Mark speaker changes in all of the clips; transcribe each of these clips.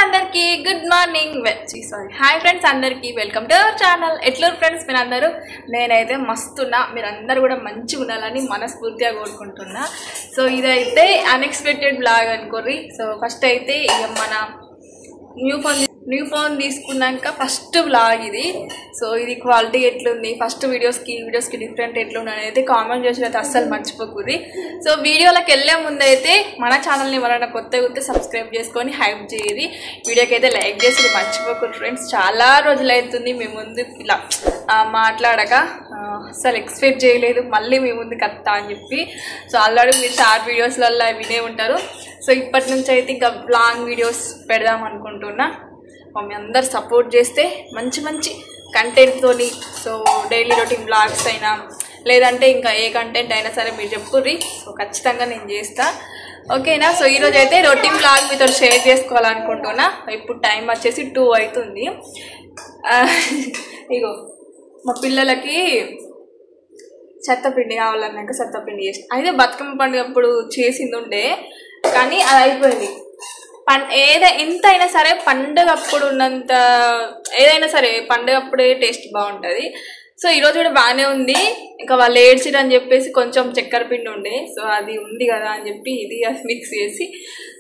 Speaker 1: అందరికి good morning sorry hi friends అందరికి welcome to our channel. ఎట్లూరు ఫ్రెండ్స్ మీరందరూ? నేనైతే మస్తున్నా, మీరందరూ కూడా మంచిగా ఉండాలని మనస్ఫూర్తిగా కోరుకుంటున్నా. సో ఇదైతే అన్ఎక్స్పెక్టెడ్ బ్లాగ్ అనుకోర్రి. సో ఫస్ట్ అయితే ఇక మన న్యూ ఫోన్ తీసుకున్నాక ఫస్ట్ బ్లాగ్ ఇది. సో ఇది క్వాలిటీ ఎట్లుంది, ఫస్ట్ వీడియోస్కి డిఫరెంట్ ఎట్లుంది అనేది కామెంట్ చేసినట్టు అస్సలు మర్చిపోకూరి. సో వీడియోలోకి వెళ్ళే ముందైతే మన ఛానల్ని ఎవరైనా కొత్తగా సబ్స్క్రైబ్ చేసుకొని హైప్ చేయది, వీడియోకి అయితే లైక్ చేసి మర్చిపోకూరు ఫ్రెండ్స్. చాలా రోజులు అవుతుంది మీ ముందు ఇలా మాట్లాడక, అసలు ఎక్స్పెక్ట్ చేయలేదు మళ్ళీ మీ ముందుకు వస్తా అని చెప్పి. సో ఆల్రెడీ మీరు షార్ట్ వీడియోస్లలో వినే ఉంటారు. సో ఇప్పటి నుంచి అయితే ఇంకా లాంగ్ వీడియోస్ పెడదాం అనుకుంటున్నా. మీ అందరు సపోర్ట్ చేస్తే మంచి మంచి కంటెంట్తోని, సో డైలీ రొటీన్ బ్లాగ్స్ అయినా లేదంటే ఇంకా ఏ కంటెంట్ అయినా సరే మీరు చెప్పుర్రి. సో ఖచ్చితంగా నేను చేస్తా, ఓకేనా? సో ఈరోజు అయితే రొటీన్ బ్లాగ్ మీతో షేర్ చేసుకోవాలనుకుంటున్నా. ఇప్పుడు టైం వచ్చేసి 2 అవుతుంది. ఇగో మా పిల్లలకి చెత్తపిండి కావాలన్నాక చెత్తపిండి చేసి, అయితే బతుకమ్మ పండుగ అప్పుడు చేసింది ఉండే కానీ అది అయిపోయింది. ఎంతైనా సరే పండుగ అప్పుడు ఉన్నంత ఏదైనా సరే పండుగ అప్పుడే టేస్ట్ బాగుంటుంది. సో ఈరోజు కూడా బాగానే ఉంది. ఇంకా వాళ్ళు ఏడ్చిరు అని చెప్పేసి కొంచెం చక్కెర పిండి ఉండే, సో అది ఉంది కదా అని చెప్పి ఇది మిక్స్ చేసి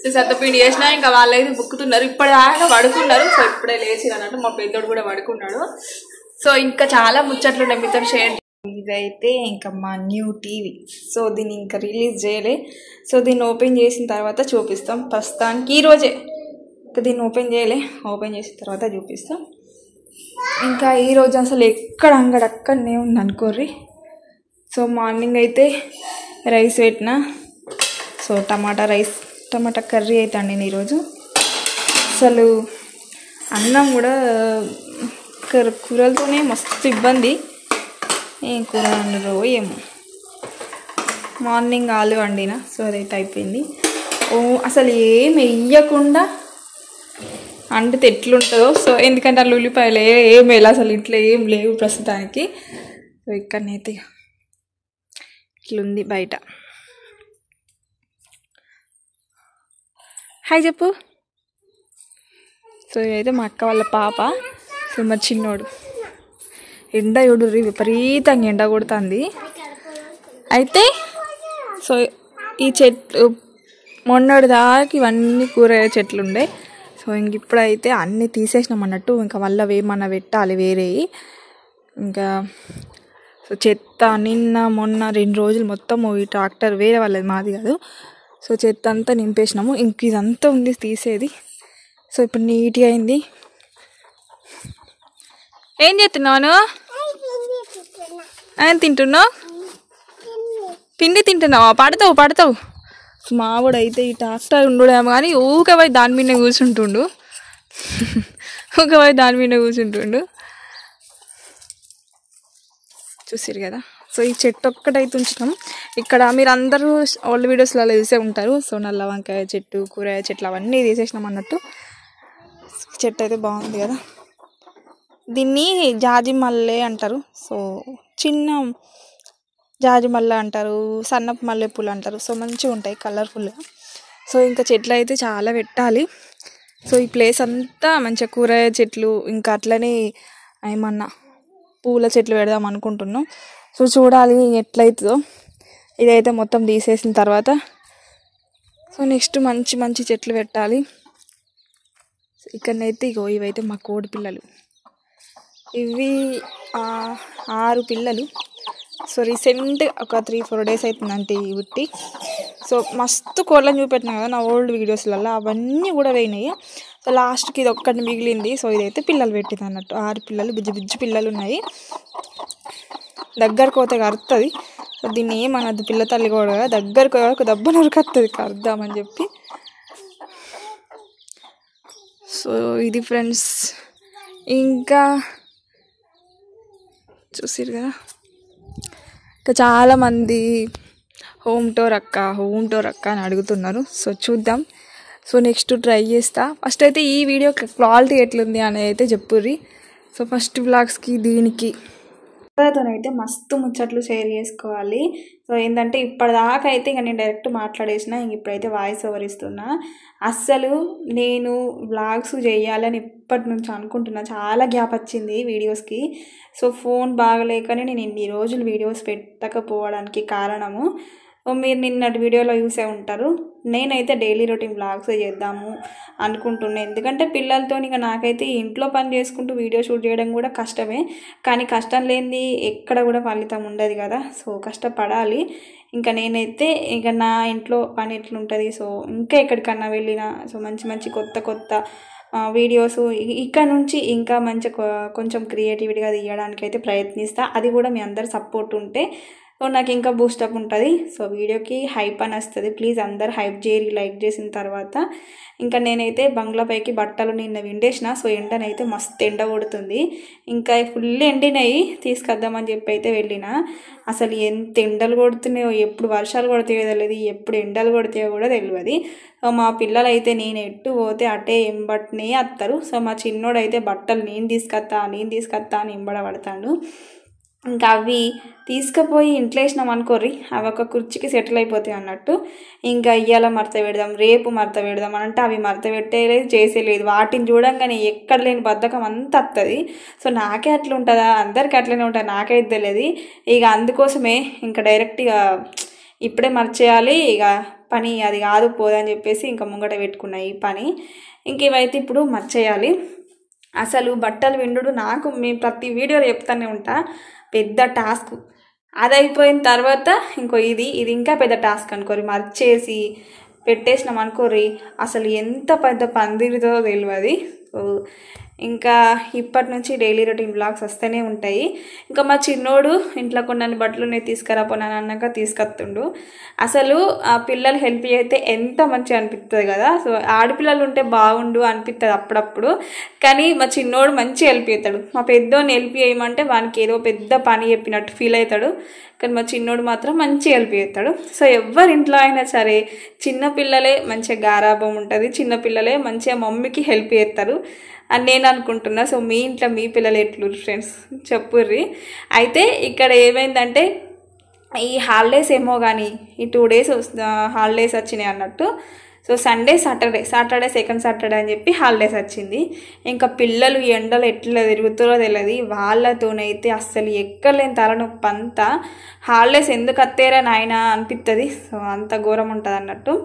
Speaker 1: సో సత్తపిండి చేసినా ఇంకా వాళ్ళైతే బుక్కుతున్నారు. ఇప్పటిదాకా పడుకున్నారు. సో ఇప్పుడే లేచిరు అన్నట్టు. మా పెద్దోడు కూడా పడుకున్నాడు. సో ఇంకా చాలా ముచ్చట్లు ఉన్నాయి మీతో షేర్. ఇదైతే ఇంకా మా న్యూ టీవీ. సో దీన్ని ఇంకా రిలీజ్ చేయలే. సో దీన్ని ఓపెన్ చేసిన తర్వాత చూపిస్తాం. ప్రస్తుతానికి ఈరోజే ఇంకా దీన్ని ఓపెన్ చేయలే, ఓపెన్ చేసిన తర్వాత చూపిస్తాం. ఇంకా ఈరోజు అసలు ఎక్కడ అక్కడనే ఉంది అనుకోర్రి. సో మార్నింగ్ అయితే రైస్ పెట్టిన, సో టమాటా కర్రీ అయితే అండి ఈరోజు. అసలు అన్నం కూడా కూరలతోనే మస్తు ఇబ్బంది. ఏం కూర వండరో ఏమో. మార్నింగ్ ఆలు వండిన, సో అదైతే అయిపోయింది. అసలు ఏం వేయకుండా వండితే ఎట్లుంటుందో. సో ఎందుకంటే అలా ఉల్లిపాయలు ఏం వేయాలి అసలు ఇంట్లో ఏం లేవు ప్రస్తుతానికి. సో ఇక్కడనైతే ఇట్లుంది బయట. హాయ్ చెప్పు. సో ఇదైతే మా అక్క వాళ్ళ పాప. సో మా చిన్నోడు. ఎండ చూడుర్రి, విపరీతంగా ఎండ కొడుతుంది. అయితే సో ఈ చెట్లు మొన్నటి దాకా ఇవన్నీ కూరగాయ చెట్లు ఉండే. సో ఇంక ఇప్పుడైతే అన్నీ తీసేసినాం అన్నట్టు. ఇంకా మళ్ళీ ఏమన్నా పెట్టాలి వేరే. ఇంకా సో చెత్త నిన్న మొన్న 2 రోజులు మొత్తం ఈ ట్రాక్టర్ వేరే వాళ్ళది, మాది కాదు. సో చెత్త అంతా నింపేసినాము. ఇంక ఇదంతా ఉంది తీసేది. సో ఇప్పుడు నీట్గా అయింది. ఏం చేస్తున్నావు? ఏం తింటున్నావు? పిండి తింటున్నావా? పడతావు. మావాడు అయితే ఈ ట్రాక్టర్ ఉండడేమో కానీ ఊకే దాని మీద కూర్చుంటుండు. చూసిరు కదా. సో ఈ చెట్టు ఒక్కటైతే ఉంచినాం ఇక్కడ. మీరు అందరూ ఓల్డ్ వీడియోస్లలో చూసే ఉంటారు. సో నల్ల వంకాయ చెట్టు, కూరగాయ చెట్లు అవన్నీ తీసేసినాం అన్నట్టు. చెట్టు అయితే బాగుంది కదా. దీన్ని జాజి మల్లె అంటారు. సో చిన్న జాజి మల్లె అంటారు, సన్నపు మల్లెపూలు అంటారు. సో మంచిగా ఉంటాయి కలర్ఫుల్గా. సో ఇంకా చెట్లు అయితే చాలా పెట్టాలి. సో ఈ ప్లేస్ అంతా మంచిగా కూరగాయ చెట్లు, ఇంకా అట్లనే ఏమన్నా పూల చెట్లు పెడదాం అనుకుంటున్నాం. సో చూడాలి ఎట్లయితుందో. ఇదైతే మొత్తం తీసేసిన తర్వాత సో నెక్స్ట్ మంచి మంచి చెట్లు పెట్టాలి. ఇక్కడనైతే ఇవైతే మా కోడి పిల్లలు. ఇవి 6 పిల్లలు. సో రీసెంట్ ఒక 3-4 days అవుతుందంటే ఇవి పుట్టి. సో మస్తు కోళ్ళని చూపెట్టినా కదా నా ఓల్డ్ వీడియోస్లలో, అవన్నీ కూడా పోయినాయి. సో లాస్ట్కి ఇది ఒక్కటి మిగిలింది. సో ఇదైతే పిల్లలు పెట్టింది అన్నట్టు. 6 పిల్లలు, బుజ్జి పిల్లలు ఉన్నాయి. దగ్గరకు పోతే కరుతుంది. సో దీన్ని ఏమన్నది పిల్ల తల్లి కూడా దగ్గరకు ఒక దెబ్బ నరుకుతుంది కరుద్దామని చెప్పి. సో ఇది ఫ్రెండ్స్. ఇంకా చూసిరు కదా. ఇంకా చాలామంది హోమ్ టూర్ అక్క అని అడుగుతున్నారు. సో చూద్దాం. సో నెక్స్ట్ ట్రై చేస్తా. ఫస్ట్ అయితే ఈ వీడియో క్వాలిటీ ఎట్లుంది అనేది అయితే చెప్పుర్రి. సో ఫస్ట్ వ్లాగ్స్కి దీనికి అయితే మస్తు ముచ్చట్లు షేర్ చేసుకోవాలి. సో ఏంటంటే ఇప్పటిదాకా అయితే ఇక నేను డైరెక్ట్ మాట్లాడేసిన, ఇంక ఇప్పుడైతే వాయిస్ ఓవర్ ఇస్తున్నా. అస్సలు నేను వ్లాగ్స్ చేయాలని ఇప్పటి నుంచి అనుకుంటున్నా, చాలా గ్యాప్ వచ్చింది వీడియోస్కి. సో ఫోన్ బాగలేకనే నేను ఇన్ని రోజులు వీడియోస్ పెట్టకపోవడానికి కారణము మీరు నిన్నటి వీడియోలో చూసే ఉంటారు. నేనైతే డైలీ రొటీన్ వ్లాగ్స్ చేద్దాము అనుకుంటున్నాను. ఎందుకంటే పిల్లలతో ఇక నాకైతే ఇంట్లో పని చేసుకుంటూ వీడియో షూట్ చేయడం కూడా కష్టమే. కానీ కష్టం లేనిది ఎక్కడ కూడా ఫలితం ఉండదు కదా. సో కష్టపడాలి. ఇంకా నేనైతే ఇక నా ఇంట్లో పని ఎట్లుంటుంది, సో ఇంకా ఎక్కడికన్నా వెళ్ళినా సో మంచి మంచి కొత్త వీడియోస్ ఇక్కడ నుంచి ఇంకా మంచి కొంచెం క్రియేటివిటీగా తీయడానికి అయితే ప్రయత్నిస్తా. అది కూడా మీ అందరు సపోర్ట్ ఉంటే సో నాకు ఇంకా బూస్టప్ ఉంటుంది. సో వీడియోకి హైప్ అని వస్తుంది. ప్లీజ్ అందరు హైప్ చేయరి. లైక్ చేసిన తర్వాత ఇంకా నేనైతే బంగ్లాపైకి బట్టలు నిన్న విండేసిన. సో ఎండనైతే మస్తు ఎండ కొడుతుంది. ఇంకా ఫుల్ ఎండినాయి, తీసుకొద్దామని చెప్పి అయితే వెళ్ళిన. అసలు ఎంత ఎండలు కొడుతున్నాయో, ఎప్పుడు వర్షాలు కొడతాయో తెలియదు, ఎప్పుడు ఎండలు కొడతాయో కూడా తెలియదు. సో మా పిల్లలు అయితే నేను ఎట్టు పోతే అటే ఎంబట్నే వస్తారు. సో మా చిన్నోడు అయితే బట్టలు నేను తీసుకొస్తా అని ఎంబడ పడతాడు. ఇంకా అవి తీసుకుపోయి ఇంట్లో వేసినాం అనుకోర్రి, అవి ఒక కుర్చీకి సెటిల్ అయిపోతాయి అన్నట్టు. ఇంకా ఇయ్యాల మడత పెడదాం, రేపు మడత పెడదాం అని అంటే అవి మడత పెట్టేలేదు, చేసేలేదు. వాటిని చూడంగానే ఎక్కడ లేని బద్ధకం అంతా వస్తుంది. సో నాకే అట్లా ఉంటుందా, అందరికీ అట్లనే ఉంటుంది, నాకైతే తెలియదు. ఇక అందుకోసమే ఇంకా డైరెక్ట్గా ఇప్పుడే మర్చేయాలి, ఇక పని అది కాదు పోదని చెప్పేసి ఇంకా ముంగట పెట్టుకున్నా ఈ పని. ఇంక ఇవైతే ఇప్పుడు మర్చేయాలి. అసలు బట్టలు విండు నాకు మేము ప్రతి వీడియోలో చెప్తానే ఉంటా, పెద్ద టాస్క్. అది అయిపోయిన తర్వాత ఇంకో ఇది ఇంకా పెద్ద టాస్క్ అనుకోరి. మర్చేసి పెట్టేసినాం అనుకోరి, అసలు ఎంత పెద్ద పందిరితో తెలియదు. సో ఇంకా ఇప్పటి నుంచి డైలీ రొటీన్ వ్లాగ్స్ వస్తూనే ఉంటాయి. ఇంకా మా చిన్నోడు ఇంట్లో కొన్ని బట్టలు నేను తీసుకురాపోనాను అన్నాక తీసుకొస్తుండు. అసలు ఆ పిల్లలు హెల్ప్ చేస్తే ఎంత మంచిగా అనిపిస్తుంది కదా. సో ఆడపిల్లలు ఉంటే బాగుండు అనిపిస్తుంది అప్పుడప్పుడు. కానీ మా చిన్నోడు మంచి హెల్ప్ చేస్తాడు. మా పెద్దోని హెల్ప్ చేయమంటే వానికి ఏదో పెద్ద పని చెప్పినట్టు ఫీల్ అవుతాడు. కానీ మా చిన్నోడు మాత్రం మంచి హెల్ప్ చేస్తాడు. సో ఎవరింట్లో అయినా సరే చిన్నపిల్లలే మంచిగా గారాబం ఉంటుంది, చిన్నపిల్లలే మంచిగా మమ్మీకి హెల్ప్ చేస్తారు అని నేను అనుకుంటున్నా. సో మీ ఇంట్లో మీ పిల్లలు ఎట్లు ఫ్రెండ్స్ చెప్పుర్రి. అయితే ఇక్కడ ఏమైందంటే ఈ హాలిడేస్ ఏమో కానీ ఈ 2 days హాలిడేస్ వచ్చినాయి అన్నట్టు. సో సాటర్డే సెకండ్ సాటర్డే అని చెప్పి హాలిడేస్ వచ్చింది. ఇంకా పిల్లలు ఎండలు ఎట్లా తిరుగుతారో తెలియదు, వాళ్ళతోనైతే అస్సలు ఎక్కలేని తలనొప్పి అంతా. హాలిడేస్ ఎందుకు వస్తేరా నాయన అనిపిస్తుంది. సో అంత ఘోరం ఉంటుంది అన్నట్టు.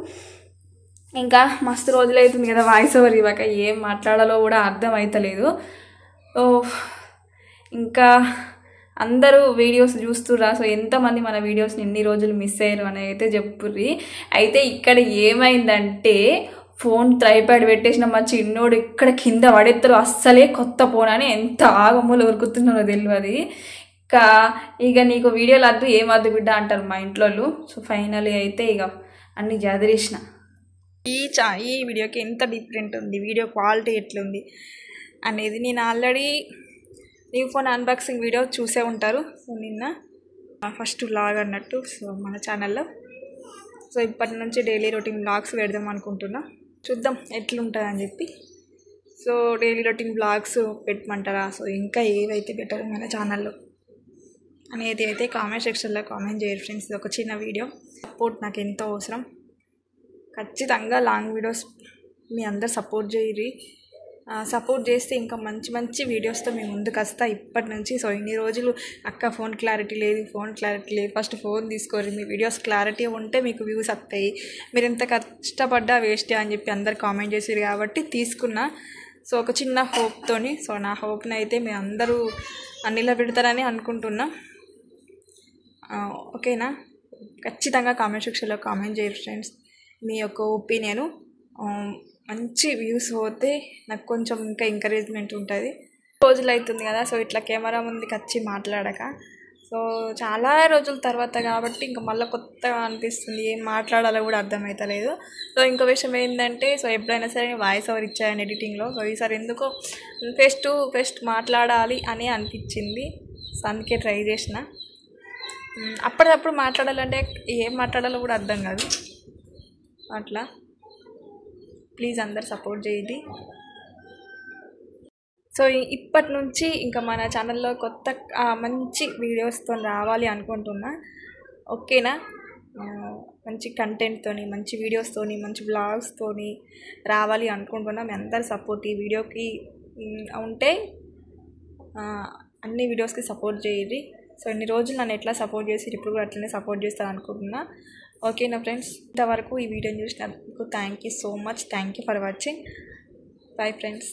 Speaker 1: ఇంకా మస్తు రోజులు అవుతుంది కదా వాయిస్ ఓవర్ ఇవ్వక, ఏం మాట్లాడాలో కూడా అర్థం అవుతలేదు. ఇంకా అందరూ వీడియోస్ చూస్తుర్రా. సో ఎంతమంది మన వీడియోస్ని ఎన్ని రోజులు మిస్ అయ్యారు అని అయితే చెప్పుర్రి. అయితే ఇక్కడ ఏమైందంటే ఫోన్ ట్రైపాడ్ పెట్టేసిన మా చిన్నోడు ఇక్కడ కింద పడేస్తారు. అస్సలే కొత్త ఫోన్ అని ఎంత ఆగమ్మలు ఉరుకుతున్నారో తెలియదు. ఇక నీకు వీడియోలు వద్దు ఏమద్దు బిడ్డ అంటారు మా ఇంట్లో. సో ఫైనలీ అయితే ఇక అన్ని జాదరేసిన. ఈ వీడియోకి ఎంత డిఫరెంట్ ఉంది, వీడియో క్వాలిటీ ఎట్లుంది అనేది నేను already knew phone unboxing video చూసే ఉంటారు. సో నిన్న ఫస్ట్ వ్లాగ్ అన్నట్టు సో మన ఛానల్లో. సో ఇప్పటి నుంచి డైలీ రొటీన్ వ్లాగ్స్ పెడదాం అనుకుంటున్నా, చూద్దాం ఎట్లుంటుందని చెప్పి. సో డైలీ రొటీన్ వ్లాగ్స్ పెట్టమంటారా, సో ఇంకా ఏవైతే బెటర్ మన ఛానల్లో అనేది అయితే కామెంట్ సెక్షన్లో కామెంట్ చేయరు ఫ్రెండ్స్. ఇది ఒక చిన్న వీడియో, సపోర్ట్ నాకు ఎంతో అవసరం. ఖచ్చితంగా లాంగ్ వీడియోస్ మీ అందరు సపోర్ట్ చేయరి. సపోర్ట్ చేస్తే ఇంకా మంచి మంచి వీడియోస్తో మేము ముందుకు వస్తా ఇప్పటి నుంచి. సో ఇన్ని రోజులు అక్క ఫోన్ క్లారిటీ లేదు, ఫస్ట్ ఫోన్ తీసుకోరు, మీ వీడియోస్ క్లారిటీ ఉంటే మీకు వ్యూస్ వస్తాయి, మీరు ఎంత కష్టపడ్డా వేస్టే అని చెప్పి అందరు కామెంట్ చేసారు కాబట్టి తీసుకున్నా. సో ఒక చిన్న హోప్తోని, సో నా హోప్ని అయితే మీరు అందరూ నిలబెడతారని అనుకుంటున్నా. ఓకేనా? ఖచ్చితంగా కామెంట్ సెక్షన్లో కామెంట్ చేయరు ఫ్రెండ్స్ మీ యొక్క ఒపీనియను. మంచి వ్యూస్ పోతే నాకు కొంచెం ఇంకా ఎంకరేజ్మెంట్ ఉంటుంది. రోజులు అవుతుంది కదా సో ఇట్లా కెమెరా ముందుకు వచ్చి మాట్లాడక. సో చాలా రోజుల తర్వాత కాబట్టి ఇంకా మళ్ళీ కొత్తగా అనిపిస్తుంది, ఏం మాట్లాడాలో కూడా అర్థమవుతలేదు. సో ఇంకో విషయం ఏంటంటే సో ఎప్పుడైనా సరే వాయిస్ ఓవర్ ఇచ్చాను ఎడిటింగ్లో. సో ఈసారి ఎందుకో ఫేస్ టు ఫేస్ మాట్లాడాలి అని అనిపించింది. సో అందుకే ట్రై చేసిన. అప్పటికప్పుడు మాట్లాడాలంటే ఏం మాట్లాడాలో కూడా అర్థం కాదు అట్లా. ప్లీజ్ అందరు సపోర్ట్ చేయండి. సో ఇప్పటి నుంచి ఇంకా మన ఛానల్లో కొత్త మంచి వీడియోస్తో రావాలి అనుకుంటున్నా. ఓకేనా? మంచి కంటెంట్తోని, మంచి వీడియోస్తోని, మంచి బ్లాగ్స్తోని రావాలి అనుకుంటున్నా. మీ అందరి సపోర్ట్ ఈ వీడియోకి ఉంటే అన్ని వీడియోస్కి సపోర్ట్ చేయండి. సో ఇన్ని రోజులు నన్ను ఎట్లా సపోర్ట్ చేసి ఇప్పుడు కూడా అట్లనే సపోర్ట్ చేస్తాను అనుకుంటున్నా. ఓకేనా ఫ్రెండ్స్? ఇంతవరకు ఈ వీడియోని చూసినందుకు thank you so much. Thank you for watching. Bye friends.